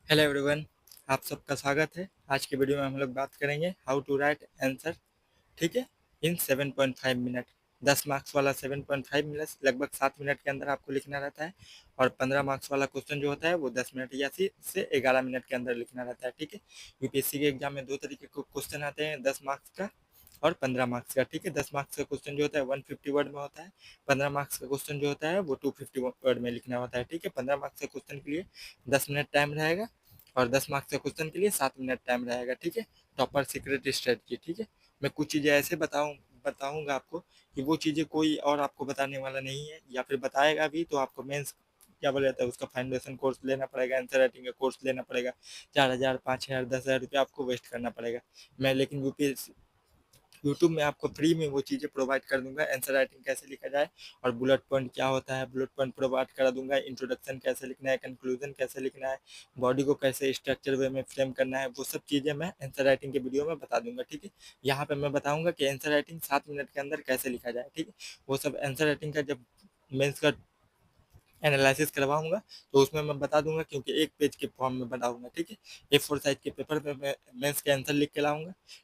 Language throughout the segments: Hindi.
हेलो एवरीवन, आप सबका स्वागत है। आज की वीडियो में हम लोग बात करेंगे हाउ टू राइट आंसर, ठीक है, इन 7.5 मिनट। 10 मार्क्स वाला 7.5 मिनट लगभग 7 मिनट के अंदर आपको लिखना रहता है। और 15 मार्क्स वाला क्वेश्चन जो होता है वो 10 मिनट या से 11 मिनट के अंदर लिखना रहता है, ठीक है। यूपीएससी के एग्जाम में दो तरीके के क्वेश्चन आते हैं, 10 मार्क्स का और 15 मार्क्स का, ठीक है। 10 मार्क्स का क्वेश्चन जो होता है 150 वर्ड में होता है। 15 मार्क्स का क्वेश्चन जो होता है वो 250 वर्ड में लिखना होता है, ठीक है। 15 मार्क्स के क्वेश्चन के लिए 10 मिनट टाइम रहेगा और 10 मार्क्स के क्वेश्चन के लिए 7 मिनट टाइम रहेगा, ठीक है। टॉपर सीक्रेट स्ट्रेटजी, ठीक है। मैं कुछ चीज़ें ऐसे बताऊंगा आपको कि वो चीज़ें कोई और आपको बताने वाला नहीं है, या फिर बताएगा भी तो आपको मेंस क्या बोला जाता है उसका फाउंडेशन कोर्स लेना पड़ेगा, आंसर राइटिंग का कोर्स लेना पड़ेगा। 4,000 5,000 10,000 रुपये आपको वेस्ट करना पड़ेगा। मैं लेकिन यूपीएससी यूट्यूब में आपको फ्री में वो चीज़ें प्रोवाइड कर दूंगा। आंसर राइटिंग कैसे लिखा जाए और बुलेट पॉइंट क्या होता है, बुलेट पॉइंट प्रोवाइड करा दूंगा। इंट्रोडक्शन कैसे लिखना है, कंक्लूजन कैसे लिखना है, बॉडी को कैसे स्ट्रक्चर वे में फ्रेम करना है, वो सब चीज़ें मैं आंसर राइटिंग के वीडियो में बता दूंगा, ठीक है। यहाँ पे मैं बताऊंगा कि आंसर राइटिंग 7 मिनट के अंदर कैसे लिखा जाए, ठीक है। वो सब आंसर राइटिंग का जब मेंस का एनालिसिस करवाऊंगा तो उसमें मैं बता दूंगा, क्योंकि एक पेज के फॉर्म में बताऊंगा, ठीक है। A4 साइज के पेपर पे मैं मेंस के आंसर लिख के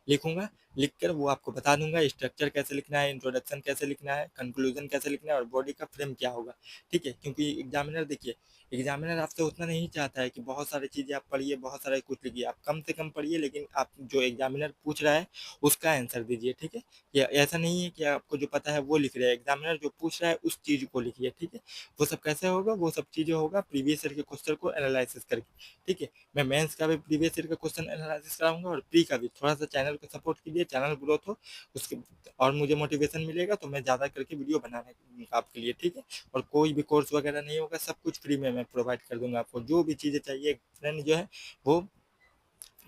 लिखूंगा। लिख कर वो आपको बता दूंगा स्ट्रक्चर कैसे लिखना है, इंट्रोडक्शन कैसे लिखना है, कंक्लूजन कैसे लिखना है और बॉडी का फ्रेम क्या होगा, ठीक है। क्योंकि एग्जामिनर देखिए, एग्जामिनर आपसे उतना नहीं चाहता है कि बहुत सारी चीज़ें आप पढ़िए, बहुत सारे कुछ लिखिए। आप कम से कम पढ़िए, लेकिन आप जो एग्जामिनर पूछ रहा है उसका आंसर दीजिए, ठीक है। ये ऐसा नहीं है कि आपको जो पता है वो लिख रहे हैं, एग्जामिनर जो पूछ रहा है उस चीज़ को लिखिए, ठीक है। वो सब कैसे होगा, वो सब चीज़ें होगा प्रीवियस ईयर के क्वेश्चन को एनालिसिस करके, ठीक है। मैं मेंस का भी प्रीवियस ईयर का क्वेश्चन एनालिसिस कराऊंगा और प्री का भी। थोड़ा सा चैनल को सपोर्ट कीजिए, चैनल ग्रोथ हो उसके और मुझे मोटिवेशन मिलेगा तो मैं ज़्यादा करके वीडियो बनाने आपके लिए, ठीक है। और कोई भी कोर्स वगैरह नहीं होगा, सब कुछ फ्री में मैं प्रोवाइड कर दूंगा आपको। जो भी चीज़ें चाहिए, फ्रेंड जो है वो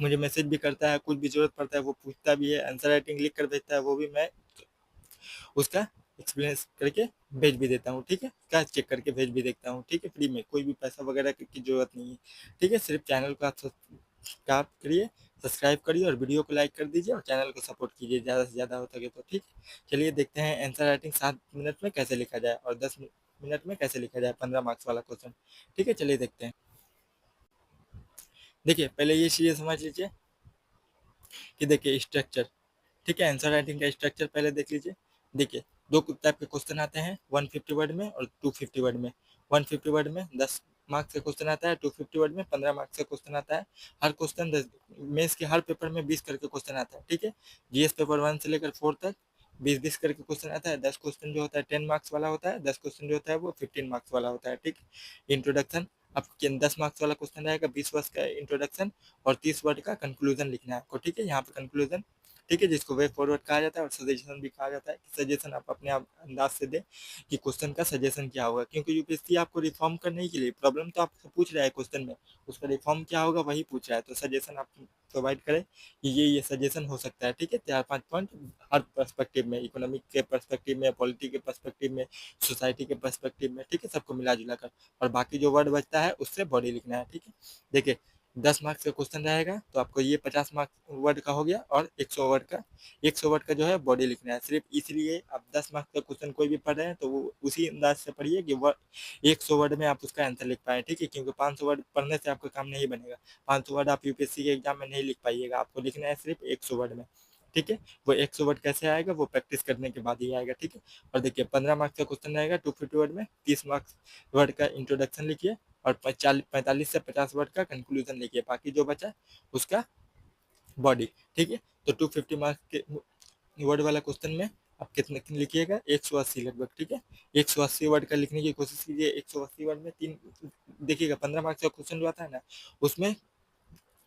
मुझे मैसेज भी करता है, कुछ भी जरूरत पड़ता है वो पूछता भी है, आंसर राइटिंग लिख कर भेजता है, वो भी मैं उसका एक्सपीरियंस करके भेज भी देता हूँ, ठीक है। क्या चेक करके भेज भी देता हूँ, ठीक है। फ्री में, कोई भी पैसा वगैरह की जरूरत नहीं है, ठीक है। सिर्फ चैनल को आप सब्सक्राइब करिए, सब्सक्राइब करिए और वीडियो को लाइक कर दीजिए और चैनल को सपोर्ट कीजिए ज़्यादा से ज़्यादा हो सके तो, ठीक है। चलिए देखते हैं आंसर राइटिंग 7 मिनट में कैसे लिखा जाए और 10 मिनट में कैसे लिखा जाए 15 मार्क्स वाला क्वेश्चन, ठीक है। चलिए देखते हैं। देखिए पहले ये चीज़ें समझ लीजिए कि देखिए स्ट्रक्चर, ठीक है। आंसर राइटिंग का स्ट्रक्चर पहले देख लीजिए। देखिए दो टाइप के क्वेश्चन आते हैं, 150 वर्ड में और 250 वर्ड में। 150 वर्ड में 10 मार्क्स का क्वेश्चन आता है, 250 वर्ड में 15 मार्क्स का क्वेश्चन आता है। हर क्वेश्चन मेंस के हर पेपर में 20 करके क्वेश्चन आता है, ठीक है। जीएस पेपर 1 से लेकर 4 तक 20-20 करके क्वेश्चन आता है। 10 क्वेश्चन जो होता है 10 मार्क्स वाला होता है, 10 क्वेश्चन जो होता है वो 15 मार्क्स वाला होता है, ठीक है। इंट्रोडक्शन आपके 10 मार्क्स वाला क्वेश्चन रहेगा, 20 वर्ष का इंट्रोडक्शन और 30 वर्ड का कंक्लूजन लिखना है आपको, ठीक है। यहाँ पे कंक्लूजन, ठीक है, जिसको वे फॉरवर्ड कहा जाता है और सजेशन भी कहा जाता है कि सजेशन आप अपने आप अंदाज से दें कि क्वेश्चन का सजेशन क्या होगा। क्योंकि यूपीएससी आपको रिफॉर्म करने के लिए प्रॉब्लम तो आपसे पूछ रहा है क्वेश्चन में, उसका रिफॉर्म क्या होगा वही पूछ रहा है, तो सजेशन आप प्रोवाइड करें कि ये सजेशन हो सकता है, ठीक है। 4-5 पॉइंट हर पर्सपेक्टिव में, इकोनॉमिक के पर्सपेक्टिव में, पॉलिटी के पर्सपेक्टिव में, सोसाइटी के पर्सपेक्टिव में, ठीक है, सबको मिला जुला कर। और बाकी जो वर्ड बचता है उससे बॉडी लिखना है, ठीक है। देखिए 10 मार्क्स का क्वेश्चन रहेगा तो आपको ये 50 मार्क्स वर्ड का हो गया और 100 वर्ड का, 100 वर्ड का जो है बॉडी लिखना है। सिर्फ इसलिए आप 10 मार्क्स का क्वेश्चन कोई भी पढ़ रहे हैं तो वो उसी अंदाज से पढ़िए कि वह 100 वर्ड में आप उसका आंसर लिख पाए, ठीक है। क्योंकि 500 वर्ड पढ़ने से आपका काम नहीं बनेगा। 500 वर्ड आप यूपीएससी के एग्जाम में नहीं लिख पाइएगा, आपको लिखना है सिर्फ 100 वर्ड में, ठीक है। वो 100 वर्ड कैसे आएगा, वो प्रैक्टिस करने के बाद ही आएगा, ठीक है। और देखिए 15 मार्क्स का क्वेश्चन रहेगा 250 वर्ड में, 30 मार्क्स वर्ड का इंट्रोडक्शन लिखिए और 45 से 50 वर्ड का कंक्लूजन लिखिए। बाकी जो बचा उसका बॉडी, ठीक है। तो 250 मार्क्स के वर्ड वाला क्वेश्चन में आप कितने लिखिएगा, 180 लगभग, ठीक है। 180 वर्ड का लिखने की कोशिश कीजिए। 180 वर्ड में तीन, देखिएगा 15 मार्क्स का क्वेश्चन जो आता है ना, उसमें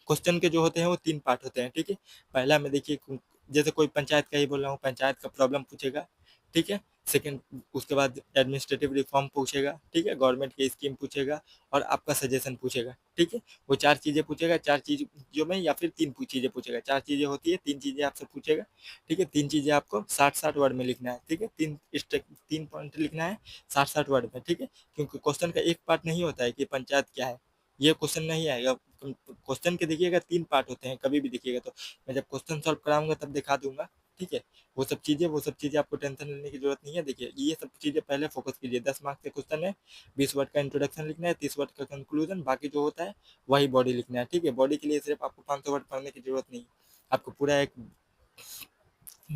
क्वेश्चन के जो होते हैं वो 3 पार्ट होते हैं, ठीक है। पहला में देखिए, जैसे कोई पंचायत का ही बोल रहा हूँ, पंचायत का प्रॉब्लम पूछेगा, ठीक है। सेकंड, उसके बाद एडमिनिस्ट्रेटिव रिफॉर्म पूछेगा, ठीक है, गवर्नमेंट की स्कीम पूछेगा और आपका सजेशन पूछेगा, ठीक है। वो 4 चीज़ें पूछेगा, 4 चीज़ों में या फिर 3 चीज़ें पूछेगा। 4 चीज़ें होती है, 3 चीज़ें आपसे पूछेगा, ठीक है। 3 चीज़ें आपको 60-60 वर्ड में लिखना है, ठीक है। 3 पॉइंट लिखना है 60-60 वर्ड में, ठीक है। क्योंकि क्वेश्चन का एक पार्ट नहीं होता है कि पंचायत क्या है, ये क्वेश्चन नहीं आएगा। क्वेश्चन के देखिएगा 3 पार्ट होते हैं, कभी भी देखिएगा तो। मैं जब क्वेश्चन सॉल्व कराऊंगा तब दिखा दूंगा, ठीक है। वो सब चीज़ें आपको टेंशन लेने की जरूरत नहीं है। देखिए ये सब चीज़ें पहले फोकस कीजिए। 10 मार्क्स के क्वेश्चन है, 20 वर्ड का इंट्रोडक्शन लिखना है, 30 वर्ड का कंक्लूजन, बाकी जो होता है वही बॉडी लिखना है, ठीक है। बॉडी के लिए सिर्फ आपको 500 वर्ड पढ़ने की जरूरत नहीं है। आपको पूरा एक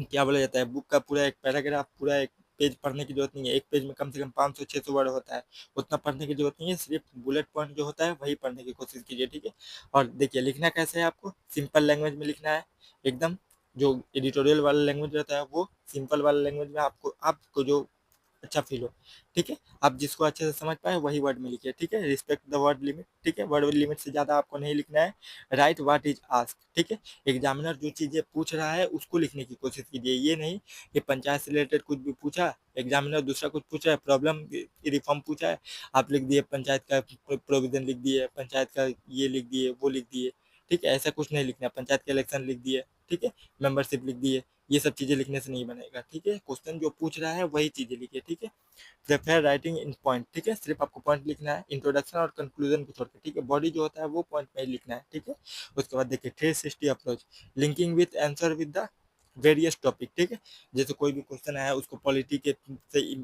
क्या बोला जाता है, बुक का पूरा एक पैराग्राफ, पूरा एक पेज पढ़ने की जरूरत नहीं है। एक पेज में कम से कम 500-600 वर्ड होता है, उतना पढ़ने की जरूरत नहीं है। सिर्फ बुलेट पॉइंट जो होता है वही पढ़ने की कोशिश कीजिए, ठीक है। और देखिए लिखना कैसे है, आपको सिंपल लैंग्वेज में लिखना है एकदम। जो एडिटोरियल वाला लैंग्वेज रहता है वो सिंपल वाला लैंग्वेज में आपको जो अच्छा फील हो, ठीक है। आप जिसको अच्छे से समझ पाए वही वर्ड में लिखिए, ठीक है। रिस्पेक्ट द वर्ड लिमिट, ठीक है। वर्ड लिमिट से ज़्यादा आपको नहीं लिखना है। राइट व्हाट इज आस्क, ठीक है। एग्जामिनर जो चीज़ें पूछ रहा है उसको लिखने की कोशिश कीजिए। ये नहीं कि पंचायत से रिलेटेड कुछ भी पूछा, एग्जामिनर दूसरा कुछ पूछ रहा है, प्रॉब्लम रिफॉर्म पूछा है, आप लिख दिए पंचायत का प्रोविजन, लिख दिए पंचायत का, ये लिख दिए, वो लिख दिए, ठीक है। ऐसा कुछ नहीं लिखना है। पंचायत के इलेक्शन लिख दिए, ठीक है। मेंबरशिप लिख दिए, ये सब चीज़ें लिखने से नहीं बनेगा, ठीक है। क्वेश्चन जो पूछ रहा है वही चीज़ें लिखिए, ठीक है। प्रेफर राइटिंग इन पॉइंट, ठीक है। सिर्फ आपको पॉइंट लिखना है, इंट्रोडक्शन और कंक्लूजन को छोड़ के, ठीक है। बॉडी जो होता है वो पॉइंट में ही लिखना है, ठीक है। उसके बाद देखिए 360 approach, linking with answer with the various topic, ठीक है। जैसे कोई भी क्वेश्चन आया उसको पॉलिटी के से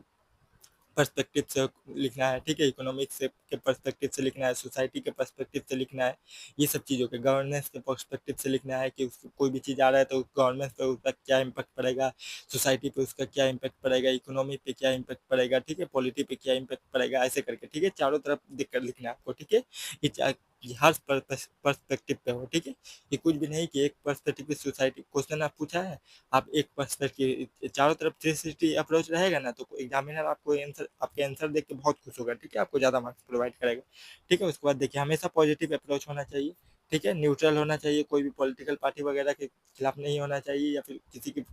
पर्सपेक्टिव से लिखना है, ठीक है। इकोनॉमिक्स से के पर्सपेक्टिव से लिखना है, सोसाइटी के पर्सपेक्टिव से लिखना है, ये सब चीज़ों के गवर्नेंस के पर्सपेक्टिव से लिखना है कि उसको कोई भी चीज़ आ रहा है तो गवर्नेंस पे उसका क्या इम्पैक्ट पड़ेगा, सोसाइटी पे उसका क्या इम्पैक्ट पड़ेगा, इकोनॉमी पे क्या इम्पैक्ट पड़ेगा, ठीक है, पॉलिटी पे क्या इम्पैक्ट पड़ेगा, ऐसे करके, ठीक है। चारों तरफ देख कर लिखना है आपको, ठीक है। ये हर पर्सपेक्टिव पे हो, ठीक है। ये कुछ भी नहीं कि एक पर्सपेक्टिव की सोसाइटी क्वेश्चन आप पूछा है, आप एक पर्सपेक्टिव, चारों तरफ 360 अप्रोच रहेगा ना तो एग्जामिनर आपको आंसर, आपके आंसर देख के बहुत खुश होगा, ठीक है। आपको ज़्यादा मार्क्स प्रोवाइड करेगा, ठीक है। उसके बाद देखिए हमेशा पॉजिटिव अप्रोच होना चाहिए, ठीक है। न्यूट्रल होना चाहिए, कोई भी पॉलिटिकल पार्टी वगैरह के खिलाफ नहीं होना चाहिए या फिर किसी की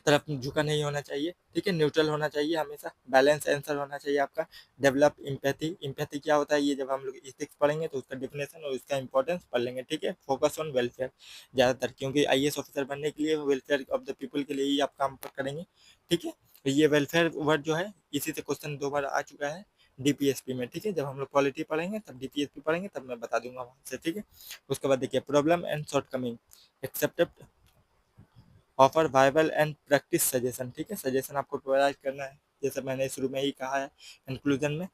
तरफ झुका नहीं होना चाहिए, ठीक है। न्यूट्रल होना चाहिए हमेशा, बैलेंस आंसर होना चाहिए आपका। डेवलप इम्पैथी, इम्पैथी क्या होता है ये जब हम लोग इथिक्स पढ़ेंगे तो उसका डिफिनेशन और उसका इंपॉर्टेंस पढ़ लेंगे, ठीक है। फोकस ऑन वेलफेयर ज़्यादातर, क्योंकि आईएएस ऑफिसर बनने के लिए वेलफेयर ऑफ द पीपल के लिए ही आप काम करेंगे, ठीक है। तो ये वेलफेयर वर्ड जो है इसी से क्वेश्चन 2 बार आ चुका है डीपीएसपी में, ठीक है। जब हम लोग पॉलिटी पढ़ेंगे तब डीपीएसपी पढ़ेंगे तब मैं बता दूंगा वहाँ से, ठीक है। उसके बाद देखिए problem and shortcoming, accept offer viable and practice suggestion, ठीक है। सजेशन आपको प्रोवाइड करना है, जैसे मैंने शुरू में ही कहा है कंक्लूजन में।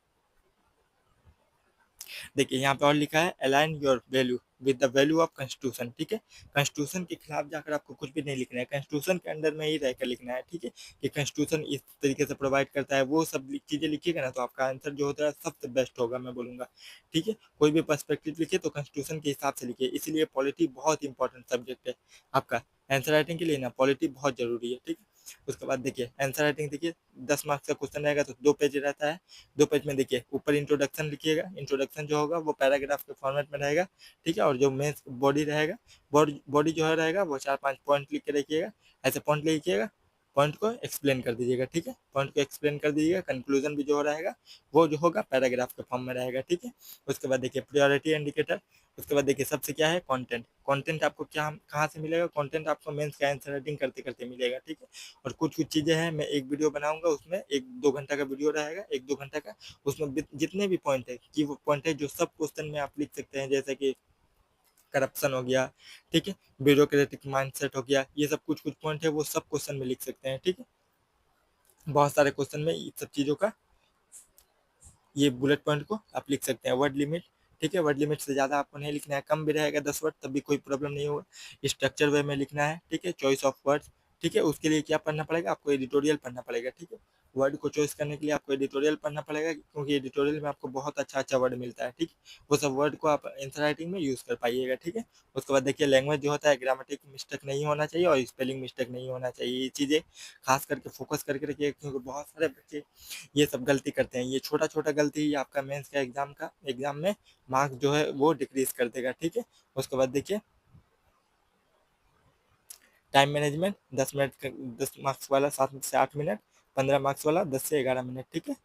देखिए यहाँ पे और लिखा है align your value with the value of constitution, ठीक है। कॉन्स्टिट्यूशन के खिलाफ जाकर आपको कुछ भी नहीं लिखना है, कॉन्स्टिट्यूशन के अंडर में ही रहकर लिखना है, ठीक है। कि कॉन्स्टिट्यूशन इस तरीके से प्रोवाइड करता है, वो सब चीज़ें लिखिएगा ना तो आपका आंसर जो होता है सबसे बेस्ट होगा, मैं बोलूँगा, ठीक है। कोई भी पर्सपेक्टिव लिखिए तो कॉन्स्टिट्यूशन के हिसाब से लिखिए, इसलिए पॉलिटी बहुत इंपॉर्टेंट सब्जेक्ट है आपका। आंसर राइटिंग के लिए ना पॉलिटी बहुत जरूरी है, ठीक है। उसके बाद देखिए आंसर राइटिंग, देखिए 10 मार्क्स का क्वेश्चन रहेगा तो 2 पेज रहता है। 2 पेज में देखिए ऊपर इंट्रोडक्शन लिखिएगा, इंट्रोडक्शन जो होगा वो पैराग्राफ के फॉर्मेट में रहेगा, ठीक है। और जो मेन बॉडी रहेगा, बॉडी जो है रहेगा वो 4-5 पॉइंट लिख के रखिएगा, ऐसे पॉइंट लिखिएगा, पॉइंट को एक्सप्लेन कर दीजिएगा, ठीक है। पॉइंट को एक्सप्लेन कर दीजिएगा, कंक्लूजन भी जो रहेगा वो जो होगा पैराग्राफ के फॉर्म में रहेगा, ठीक है। उसके बाद देखिए प्रायोरिटी इंडिकेटर, उसके बाद देखिए सबसे क्या है कंटेंट, कंटेंट आपको क्या कहाँ से मिलेगा, कंटेंट आपको मेंस का आंसर राइटिंग करते करते मिलेगा, ठीक है। और कुछ कुछ चीज़ें हैं, मैं एक वीडियो बनाऊंगा उसमें 1-2 घंटा का वीडियो रहेगा, 1-2 घंटा का, उसमें जितने भी पॉइंट है कि वो पॉइंट है जो सब क्वेश्चन में आप लिख सकते हैं, जैसे कि करप्शन हो गया, ठीक है, ब्यूरोक्रेटिक माइंडसेट हो गया, ये सब कुछ कुछ पॉइंट है वो सब क्वेश्चन में लिख सकते हैं, ठीक है। बहुत सारे क्वेश्चन में इन सब चीज़ों का ये बुलेट पॉइंट को आप लिख सकते हैं। वर्ड लिमिट, ठीक है, वर्ड लिमिट से ज़्यादा आपको नहीं लिखना है, कम भी रहेगा 10 वर्ड तब भी कोई प्रॉब्लम नहीं होगा। स्ट्रक्चर वे में लिखना है, ठीक है, चॉइस ऑफ वर्ड्स, ठीक है। उसके लिए क्या पढ़ना पड़ेगा आपको, एडिटोरियल पढ़ना पड़ेगा, ठीक है। वर्ड को चॉइस करने के लिए आपको एडिटोरियल पढ़ना पड़ेगा, क्योंकि एडिटोरियल में आपको बहुत अच्छा अच्छा वर्ड मिलता है, ठीक है। वो सब वर्ड को आप आंसर राइटिंग में यूज़ कर पाइएगा, ठीक है। उसके बाद देखिए लैंग्वेज जो होता है ग्रामेटिक मिस्टेक नहीं होना चाहिए और स्पेलिंग मिस्टेक नहीं होना चाहिए, ये चीज़ें खास करके फोकस करके रखिए, क्योंकि बहुत सारे बच्चे ये सब गलती करते हैं। ये छोटा छोटा गलती ही आपका मेंस का एग्जाम में मार्क्स जो है वो डिक्रीज कर देगा, ठीक है। उसके बाद देखिए टाइम मैनेजमेंट, 10 मिनट, 10 मार्क्स वाला 7 से 8 मिनट, 15 मार्क्स वाला 10 से 11 मिनट, ठीक है।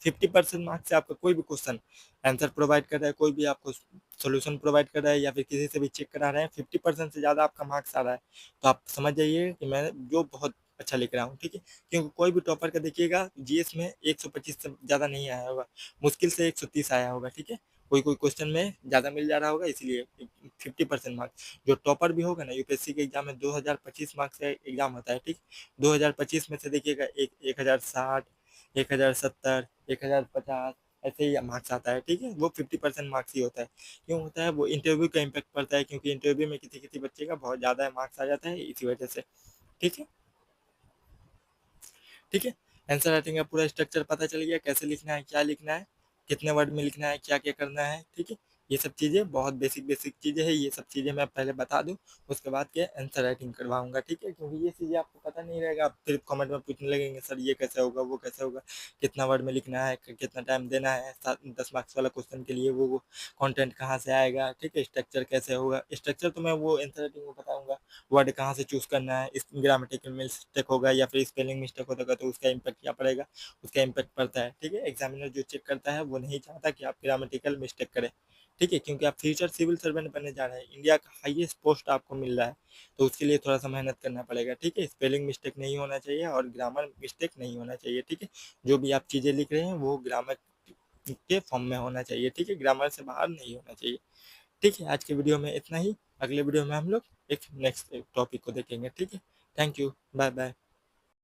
50% मार्क्स से आपका कोई भी क्वेश्चन आंसर प्रोवाइड कर रहा है, कोई भी आपको सोल्यूशन प्रोवाइड कर रहा है या फिर किसी से भी चेक करा रहे हैं, 50% से ज़्यादा आपका मार्क्स आ रहा है तो आप समझ जाइए कि मैं जो बहुत अच्छा लिख रहा हूँ, ठीक है। क्योंकि कोई भी टॉपर का देखिएगा जीएस में 125 से ज़्यादा नहीं आया होगा, मुश्किल से 130 आया होगा, ठीक है। कोई कोई क्वेश्चन में ज़्यादा मिल जा रहा होगा, इसलिए 50% मार्क्स। जो टॉपर भी होगा ना, यूपीएससी के एग्जाम में 2025 मार्क्स का एग्जाम होता है, ठीक। 2025 में से देखिएगा 1060, 1070, 1050 ऐसे ही मार्क्स आता है, ठीक है। वो 50% मार्क्स ही होता है। क्यों होता है? वो इंटरव्यू का इम्पैक्ट पड़ता है, क्योंकि इंटरव्यू में किसी किसी बच्चे का बहुत ज़्यादा मार्क्स आ जाता है, इसी वजह से, ठीक है। ठीक है, आंसर राइटिंग का पूरा स्ट्रक्चर पता चल गया, कैसे लिखना है, क्या लिखना है, कितने वर्ड में लिखना है, क्या क्या करना है, ठीक है। ये सब चीज़ें बहुत बेसिक बेसिक चीज़ें हैं, ये सब चीज़ें मैं पहले बता दूं, उसके बाद के आंसर राइटिंग करवाऊंगा, ठीक है। क्योंकि ये चीज़ें आपको पता नहीं रहेगा, आप फिर कमेंट में पूछने लगेंगे, सर ये कैसे होगा, वो कैसे होगा, कितना वर्ड में लिखना है, कितना टाइम देना है, 10 मार्क्स वाला क्वेश्चन के लिए वो कंटेंट कहाँ से आएगा, ठीक है। स्ट्रक्चर कैसे होगा, स्ट्रक्चर तो मैं वो आंसर राइटिंग में बताऊंगा। वर्ड कहाँ से चूज करना है, इस ग्रामेटिकल मिस्टेक होगा या फिर स्पेलिंग मिस्टेक होगा तो उसका इम्पैक्ट क्या पड़ेगा, उसका इम्पैक्ट पड़ता है, ठीक है। एग्जामिनर जो चेक करता है वो नहीं चाहता कि आप ग्रामेटिकल मिस्टेक करें, ठीक है, क्योंकि आप फ्यूचर सिविल सर्वेंट बनने जा रहे हैं, इंडिया का हाईएस्ट पोस्ट आपको मिल रहा है, तो उसके लिए थोड़ा सा मेहनत करना पड़ेगा, ठीक है। स्पेलिंग मिस्टेक नहीं होना चाहिए और ग्रामर मिस्टेक नहीं होना चाहिए, ठीक है। जो भी आप चीज़ें लिख रहे हैं वो ग्रामर के फॉर्म में होना चाहिए, ठीक है, ग्रामर से बाहर नहीं होना चाहिए, ठीक है। आज के वीडियो में इतना ही, अगले वीडियो में हम लोग एक नेक्स्ट टॉपिक को देखेंगे, ठीक है। Thank you, bye bye.